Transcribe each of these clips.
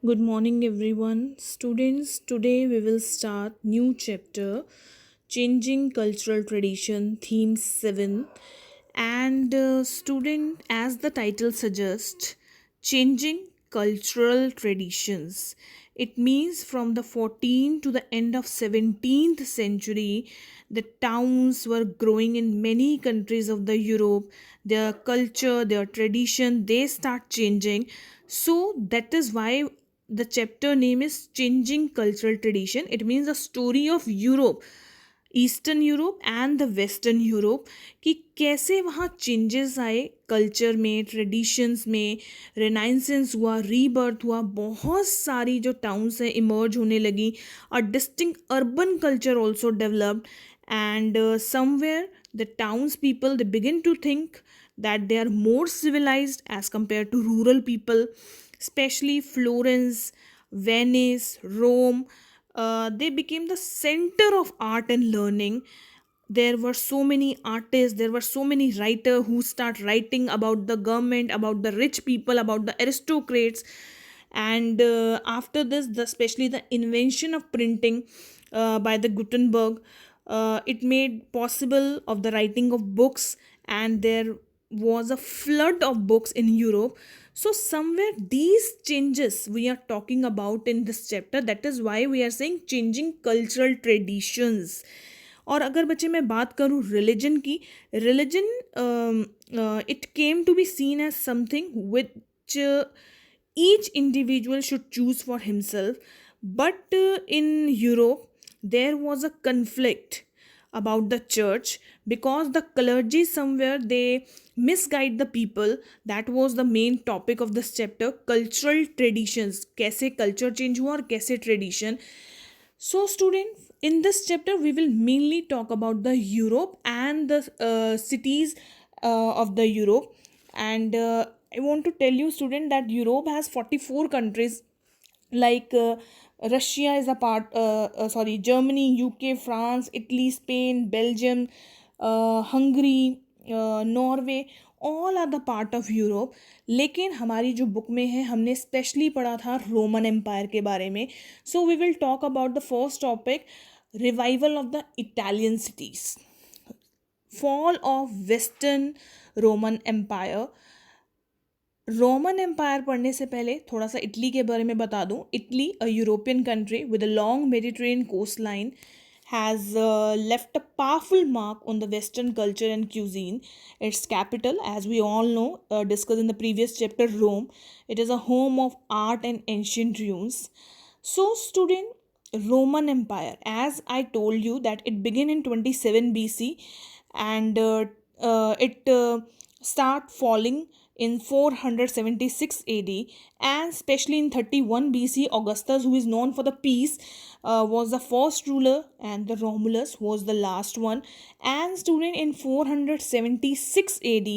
Good morning everyone. Students, today we will start new chapter Changing Cultural Tradition theme 7 and student as the title suggests changing cultural traditions. It means from the 14th to the end of 17th century the towns were growing in many countries of the Europe, their culture, their tradition they start changing. So that is why the chapter name is Changing Cultural Tradition. It means the story of Europe, eastern Europe and the western Europe कि कैसे वहाँ changes आए culture में, traditions में, रेनाइंसेंस हुआ, rebirth हुआ, बहुत सारी जो टाउन्स हैं इमर्ज होने लगी, a distinct urban culture also developed and somewhere the townspeople they begin to think that they are more civilized as compared to rural people, especially Florence, Venice, Rome. They became the center of art and learning. There were so many artists, there were so many writers who start writing about the government, about the rich people, about the aristocrats. And after this, especially the invention of printing by the Gutenberg, it made possible of the writing of books, and there was a flood of books in Europe. So somewhere these changes we are talking about in this chapter, that is why we are saying changing cultural traditions. और अगर बच्चे मैं बात करूँ religion की, religion it came to be seen as something which each individual should choose for himself. But in Europe there was a conflict about the church because the clergy somewhere they misguide the people. That was the main topic of this chapter, cultural traditions, कैसे culture change हुआ और कैसे tradition. So student, in this chapter we will mainly talk about the Europe and the cities of the Europe. And I want to tell you student that Europe has 44 countries, like Russia is a part, sorry, Germany, UK, France, Italy, Spain, Belgium, Hungary, Norway, all are the part of Europe. लेकिन हमारी जो book में है हमने specially पढ़ा था Roman empire के बारे में. So we will talk about the first topic, revival of the Italian cities, fall of western Roman empire. Roman empire पढ़ने से पहले थोड़ा सा इटली के बारे में बता दूं. Italy, a European country with a long Mediterranean coast line, has left a powerful mark on the Western culture and cuisine. Its capital, as we all know, discussed in the previous chapter, Rome. It is a home of art and ancient ruins. So, student, Roman Empire, as I told you, that it began in 27 BC and it start falling in 476 AD, and especially in 31 BC, Augustus, who is known for the peace, was the first ruler, and the Romulus was the last one. And student, in 476 AD,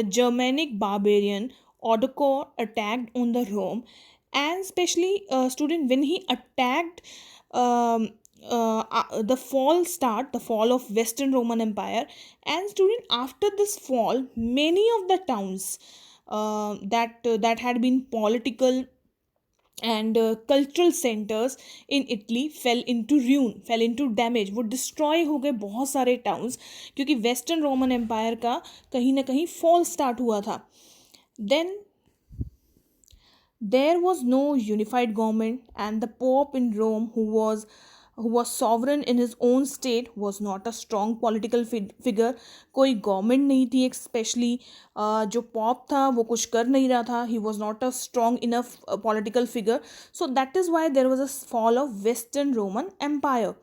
the Germanic barbarian Odoacer attacked on the Rome, and especially student, when he attacked, um, the fall of Western Roman Empire. And student, after this fall, many of the towns that had been political and cultural centers in Italy fell into ruin, fell into damage. वो destroy हो गए बहुत सारे towns, क्योंकि western Roman empire का कहीं ना कहीं फॉल स्टार्ट हुआ था. Then there was no unified government, and the pope in Rome, who was sovereign in his own state, was not a strong political figure. कोई गवर्नमेंट नहीं थी, स्पेशली जो पॉप था वो कुछ कर नहीं रहा था. He was not a strong enough political figure. So that is why there was a fall of western Roman empire.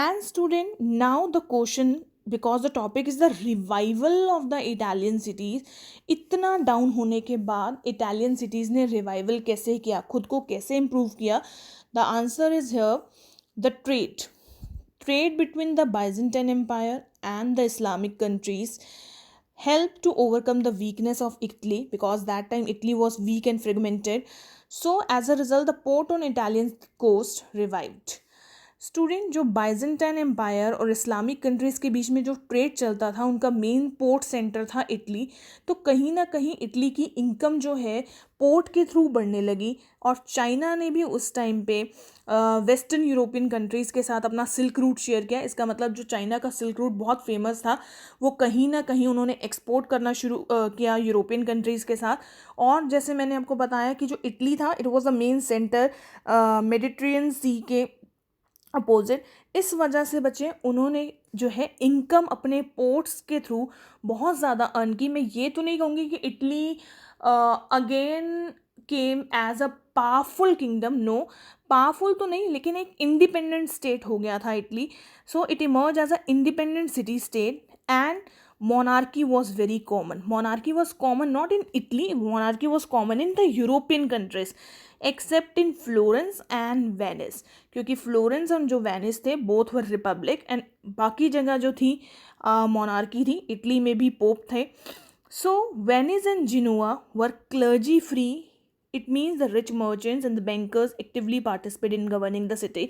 And student, now the question, because the topic is the revival of the Italian cities, इतना down होने के बाद Italian cities ने revival कैसे किया, खुद को कैसे इम्प्रूव किया? The answer is here, the trade between the Byzantine Empire and the Islamic countries helped to overcome the weakness of Italy, because that time Italy was weak and fragmented. So as a result, the port on Italian coast revived. Student, जो Byzantine empire और Islamic countries के बीच में जो trade चलता था, उनका main port centre था Italy. तो कहीं ना कहीं इटली की इनकम जो है पोर्ट के थ्रू बढ़ने लगी, और चाइना ने भी उस टाइम पे वेस्टर्न यूरोपियन कंट्रीज़ के साथ अपना सिल्क रूट शेयर किया। इसका मतलब जो चाइना का सिल्क रूट बहुत फेमस था, वो कहीं ना कहीं उन्होंने एक्सपोर्ट करना शुरू किया यूरोपियन कंट्रीज़ के साथ। और जैसे मैंने आपको बताया कि जो इटली था, it was the main centre Mediterranean sea के अपोजिट। इस वजह से बच्चे उन्होंने जो है इनकम अपने पोर्ट्स के थ्रू बहुत ज़्यादा अर्न की। मैं ये तो नहीं कहूँगी कि Italy again came as a powerful kingdom, no, powerful तो नहीं, लेकिन एक इंडिपेंडेंट स्टेट हो गया था Italy. So it emerge as a independent city state, and monarchy was very common. Monarchy was common not in Italy, monarchy was common in the European countries except in Florence and Venice, क्योंकि Florence और जो Venice थे both were Republic, and बाकी जगह जो थी monarchy थी। Italy में भी पोप थे। So Venice and Genoa were clergy free. It means the rich merchants and the bankers actively participate in governing the city.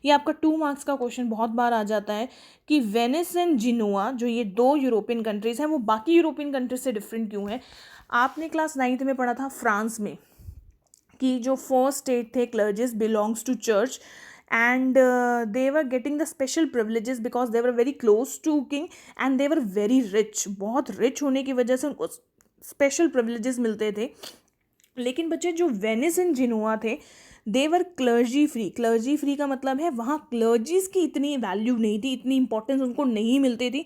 ये आपका 2 मार्क्स का क्वेश्चन बहुत बार आ जाता है कि वेनिस एंड जिनोआ, जो ये 2 यूरोपियन कंट्रीज़ हैं, वो बाकी यूरोपियन कंट्रीज से डिफरेंट क्यों है। आपने क्लास 9th में पढ़ा था फ्रांस में कि जो फर्स्ट स्टेट थे, clergies belongs to church, and they were getting the special privileges because they were very close to king and they were very rich। बहुत rich होने की वजह से उनको स्पेशल privileges मिलते थे। लेकिन बच्चे जो वेनिस एंड जिनोआ थे, देवर क्लर्जी फ्री। क्लर्जी फ्री का मतलब है वहाँ क्लर्जीज की इतनी वैल्यू नहीं थी, इतनी इंपॉर्टेंस उनको नहीं मिलती थी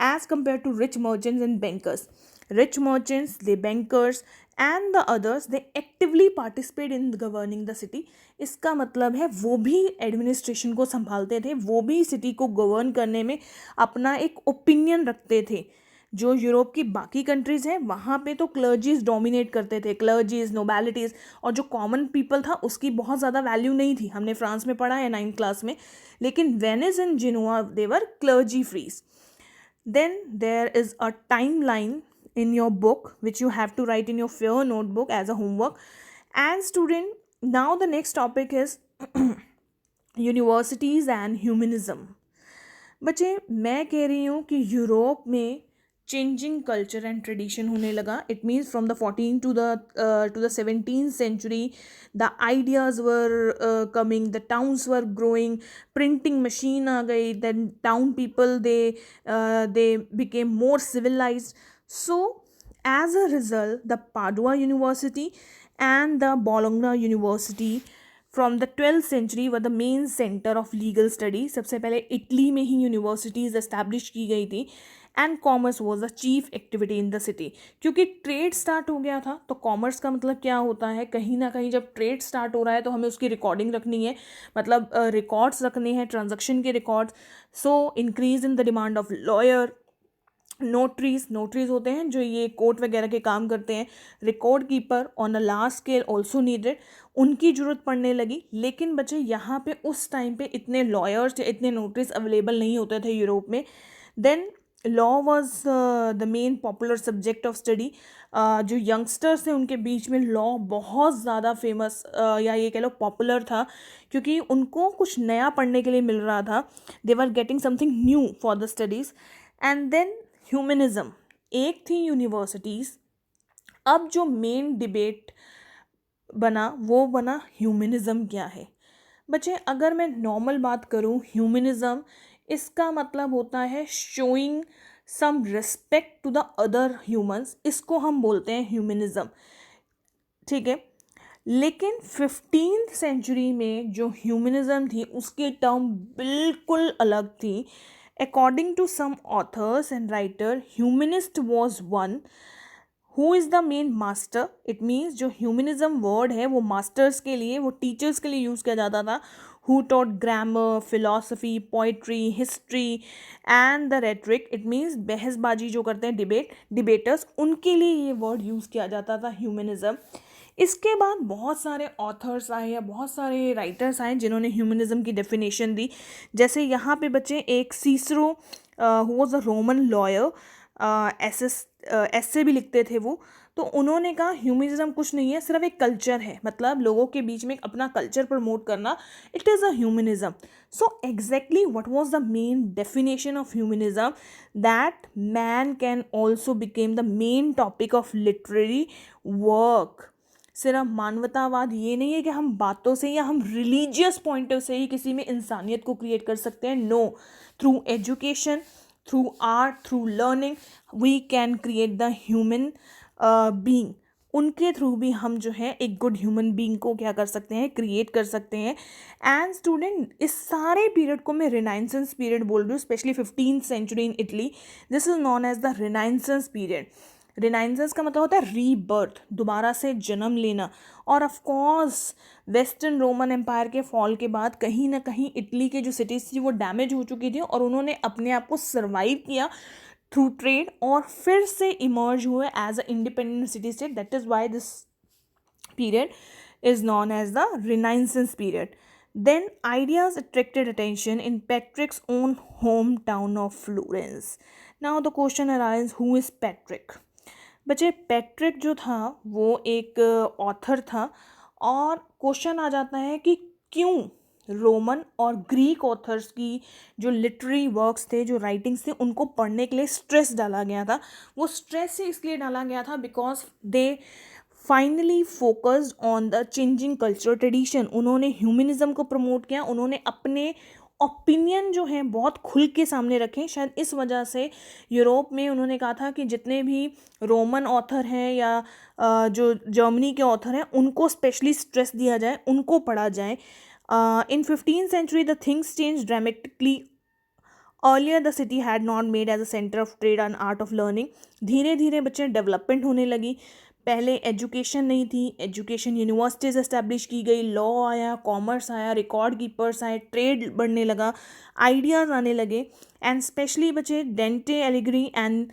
as compare to rich merchants and bankers. Rich merchants, they bankers and the others, they actively participate in governing the city. इसका मतलब है वो भी एडमिनिस्ट्रेशन को संभालते थे, वो भी सिटी को गवर्न करने में अपना एक ओपिनियन रखते थे। जो यूरोप की बाकी कंट्रीज़ हैं वहाँ पे तो क्लर्जीज डोमिनेट करते थे, क्लर्जीज, नोबैलिटीज़, और जो कॉमन पीपल था उसकी बहुत ज़्यादा वैल्यू नहीं थी। हमने फ्रांस में पढ़ा है 9th क्लास में। लेकिन Venice and Genoa, they were clergy frees. Then there is a timeline in your book which you have to write in your fair notebook as a homework. And student, now the next topic is universities and humanism। बच्चे, मैं कह रही हूँ कि Europe में changing culture and tradition होने लगा। It means from the 14 to the 17th century the ideas were coming, the towns were growing, printing machine आ गई, then town people they became more civilised. So, as a result, the Padua University and the Bologna University from the 12th century were the main center of legal study। सबसे पहले Italy में ही universities establish की गई थी, and commerce was the chief activity in the city. क्योंकि trade start हो गया था, तो कॉमर्स का मतलब क्या होता है, कहीं ना कहीं जब ट्रेड स्टार्ट हो रहा है तो हमें उसकी रिकॉर्डिंग रखनी है, मतलब रिकॉर्ड्स रखने हैं, ट्रांजेक्शन के records. So increase in the demand of lawyer, notaries होते हैं जो ये कोर्ट वगैरह के काम करते हैं, record keeper on a large scale also needed, उनकी ज़रूरत पड़ने लगी। लेकिन बच्चे यहाँ पे उस टाइम पे इतने लॉयर्स या इतने नोटरीज अवेलेबल नहीं होते थे यूरोप में। Then law was the main popular subject of study. जो यंगस्टर्स थे उनके बीच में लॉ बहुत ज़्यादा फेमस या ये कह लो पॉपुलर था, क्योंकि उनको कुछ नया पढ़ने के लिए मिल रहा था। They were getting something new for the studies. And then humanism, एक थी यूनिवर्सिटीज़। अब जो मेन डिबेट बना वो बना ह्यूमनिज्म क्या है। बच्चे, अगर मैं नॉर्मल बात करूं, ह्यूमनिज्म इसका मतलब होता है showing some respect to the other humans, इसको हम बोलते हैं ह्यूमनिज्म, ठीक है। लेकिन 15th सेंचुरी में जो ह्यूमनिज्म थी उसकी टर्म बिल्कुल अलग थी। According to some authors and writer, humanist was one who is the main master। It means जो humanism word है वो masters के लिए, वो teachers के लिए यूज़ किया जाता था, who taught grammar, philosophy, poetry, history and the rhetoric। It means बहसबाजी जो करते हैं, debaters, उनके लिए ये word यूज़ किया जाता था हुमनिज़म। इसके बाद बहुत सारे ऑथर्स आए या बहुत सारे राइटर्स आए जिन्होंने ह्यूमनिज्म की डेफिनेशन दी। जैसे यहाँ पे बच्चे एक Cicero who was a Roman lawyer, ऐसे भी लिखते थे वो। तो उन्होंने कहा ह्यूमनिज्म कुछ नहीं है, सिर्फ एक कल्चर है, मतलब लोगों के बीच में एक अपना कल्चर प्रमोट करना, it is a humanism. So exactly what was the main definition of humanism? That man can also became the main topic of literary work. सिर्फ मानवतावाद ये नहीं है कि हम बातों से या हम रिलीजियस पॉइंट से ही किसी में इंसानियत को क्रिएट कर सकते हैं. No, through education, through art, through learning we can create the human being. उनके थ्रू भी हम जो है एक गुड ह्यूमन बीइंग को क्या कर सकते हैं, क्रिएट कर सकते हैं. एंड स्टूडेंट, इस सारे पीरियड को मैं रिनाइंसेंस पीरियड बोल रही हूँ, specially 15th century in Italy. This is known as the renaissance period. Renaissance का मतलब होता है रीबर्थ, दोबारा से जन्म लेना. और of course western Roman empire के फॉल के बाद कहीं ना कहीं इटली के जो सिटीज़ थी वो डैमेज हो चुकी थी और उन्होंने अपने आप को सर्वाइव किया थ्रू ट्रेड और फिर से इमर्ज हुए as a independent city state. That is why this period is known as the Renaissance period. Then ideas attracted attention in Patrick's own hometown of Florence. Now the question arises, who is Patrick? बच्चे, Patrick जो था वो एक author था और question आ जाता है कि क्यों रोमन और ग्रीक ऑथर्स की जो लिटरेरी वर्क्स थे, जो राइटिंग्स थे, उनको पढ़ने के लिए स्ट्रेस डाला गया था. वो स्ट्रेस ही इसलिए डाला गया था because they finally focused on the changing cultural tradition. उन्होंने ह्यूमनिज्म को प्रमोट किया, उन्होंने अपने ओपिनियन जो है बहुत खुल के सामने रखे. शायद इस वजह से यूरोप में उन्होंने कहा था कि जितने भी रोमन ऑथर हैं या जो जर्मनी के ऑथर हैं उनको स्पेशली स्ट्रेस दिया जाए, उनको पढ़ा जाए. इन 15th century the things changed dramatically. Earlier the city had not made as a center of trade and art of learning. धीरे धीरे बच्चे डेवलपमेंट होने लगी. पहले एजुकेशन नहीं थी, एजुकेशन यूनिवर्सिटीज़ एस्टैब्लिश की गई, लॉ आया, कॉमर्स आया, रिकॉर्ड कीपर्स आए, ट्रेड बढ़ने लगा, आइडियाज़ आने लगे. एंड स्पेशली बच्चे डेंटे एलिग्री एंड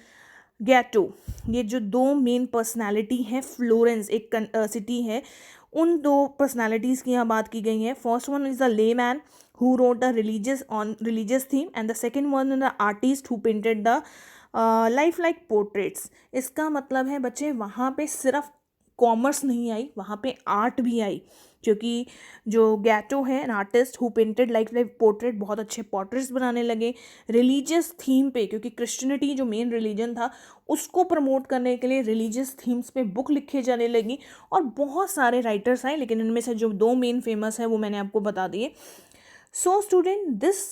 गैटो, ये जो दो मेन पर्सनालिटी हैं, फ्लोरेंस एक सिटी है, उन दो पर्सनालिटीज़ की यहाँ बात की गई है. फर्स्ट वन इज़ द ले man who wrote a religious theme and the second one is the artist who painted the life like portraits. इसका मतलब है बच्चे वहाँ पे सिर्फ कॉमर्स नहीं आई, वहाँ पे आर्ट भी आई, क्योंकि जो गैटो है an artist who painted life like portrait, बहुत अच्छे पोर्ट्रेट्स बनाने लगे रिलीजियस थीम पे, क्योंकि क्रिश्चियनिटी जो मेन रिलीजन था उसको प्रमोट करने के लिए रिलीजियस थीम्स पे बुक लिखे जाने लगी और बहुत सारे राइटर्स आए, लेकिन इनमें से जो दो मेन फेमस है वो मैंने आपको बता दिए. So student, this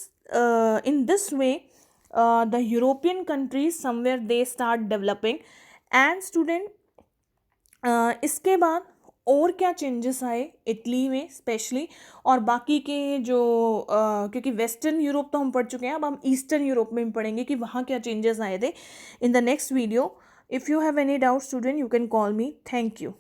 in this way the European countries somewhere they start developing. and student, इसके बाद और क्या चेंजेस आए इटली में स्पेशली और बाकी के जो क्योंकि वेस्टर्न यूरोप तो हम पढ़ चुके हैं, अब हम ईस्टर्न यूरोप में भी पढ़ेंगे कि वहाँ क्या चेंजेस आए थे. In the next video, if you have any doubt student, you can call me. Thank you.